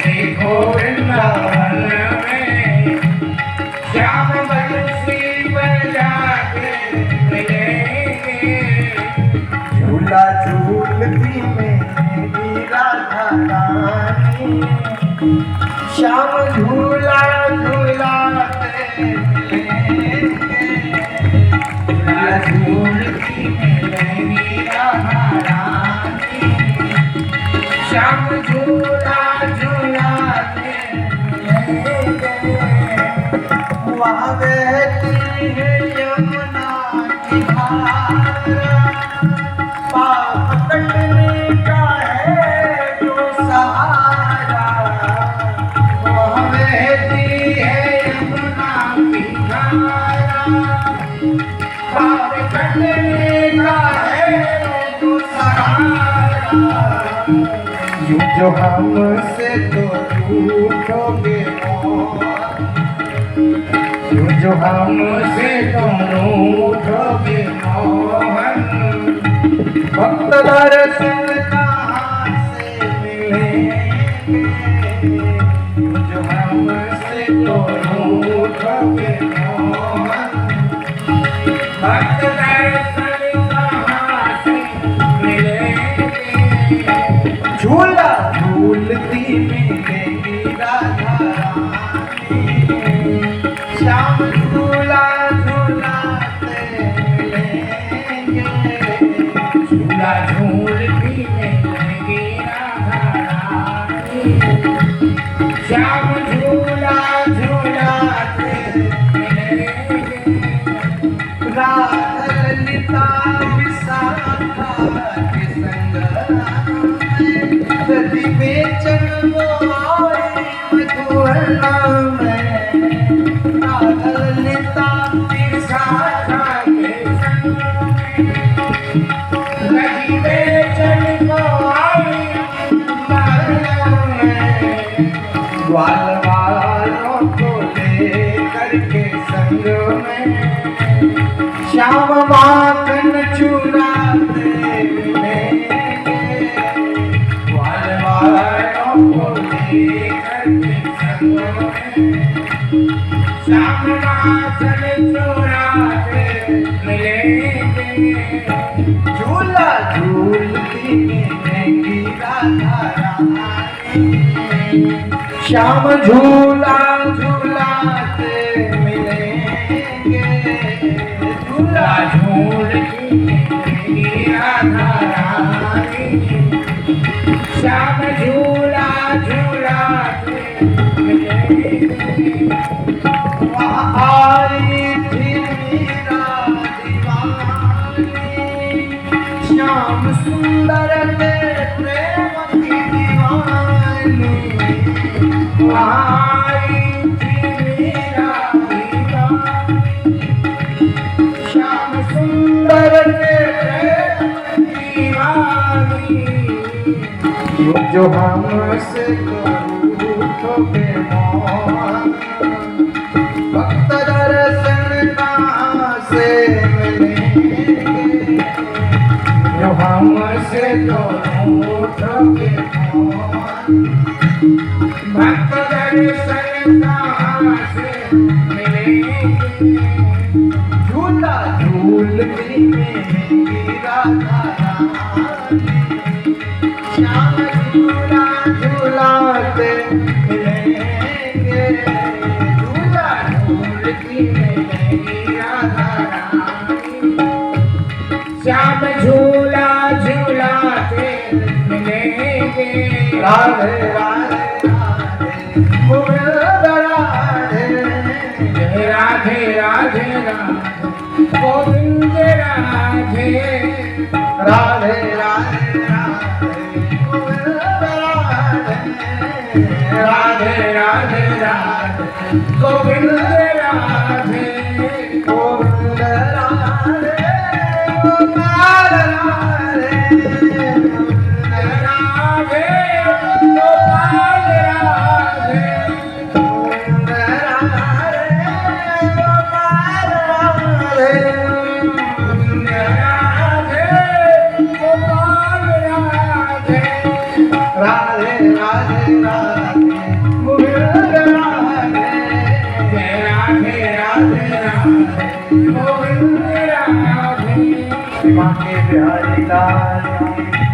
देखो वृंदावन में श्याम बंसी बजाते मिलेंगे। झूला झूलती मेरी राधा रानी, श्याम झूला झूलाते मिलेंगे। झूला झूलती मेरी राधा रानी, श्याम झूला झूलाते मिलेंगे। वहाँ बहती है यमुना की धारा, पाप कटने का है जो सहारा। वहाँ बहती है यमुना की धारा, पाप कटने का है जो सहारा। यूं जो हमसे तो रूठोगे मोहन, यूं जो हमसे तुम रूठोगे मोहन। भक्त दर्शन कहाँ से मिलेंगे। यूं जो हमसे तो रूठोगे मोहन, भक्त दर्शन कहाँ से मिलेंगे। झूला झूलती मिलेगी राधा रानी, श्याम झूला झूलाते मिलेंगे। झूला झूलती मिलेगी राधा रानी, श्याम झूला झूलाते मिलेंगे। राधा ललिता विशाखा के संग में, यदि बेचन वो आए मधुवना में। राधा ललिता विशाखा के संग में, नहीं बेचैन को आई बारियों में। ग्वाल वालों को लेकर के संग में, श्याम माखन चुराते मिलेंगे। ग्वाल वालों को लेकर के संग में, श्याम माखन चुराते मिलेंगे। झूला झूलती मिलेगी राधा रानी, श्याम झूला झूलाते मिलेंगे। झूला झूलती मिलेगी राधा रानी, श्याम झूला झूलाते मिलेंगे। वहाँ आई थी मीरा दीवानी, श्याम सुंदर के प्रेम की दीवानी। वहाँ आई थी मीरा दीवानी, श्याम सुंदर के प्रेम की दीवानी। जो हमसे रूठोगे मोहन, भक्त दर्शन कहाँ से मिलेंगे। जो हमसे तो रूठोगे मोहन, भक्त दर्शन कहाँ से मिलेंगे। झूला झूलती मिलेगी राधा रानी, श्याम झूला झूलाते मिलेंगे। झूला झूलती मिलेगी राधा रानी, श्याम झूला झूलाते मिलेंगे। राधे राधे राधे गोविंद राधे, जय राधे राधे राधे गोविंद राधे। राधे राधे राधे गोविंद राधे, राधे राधे राधे गोविंद राधे। गोविंद राधे गोपाल राधे, राधे गोपाल राधे। गोविंद राधे गोपाल राधे। राधे गोपाल राधे। राधे राधे राधे गोविंद राधे जय राधे राधे राधे गोविंद राधे माँ के प्यारी लाल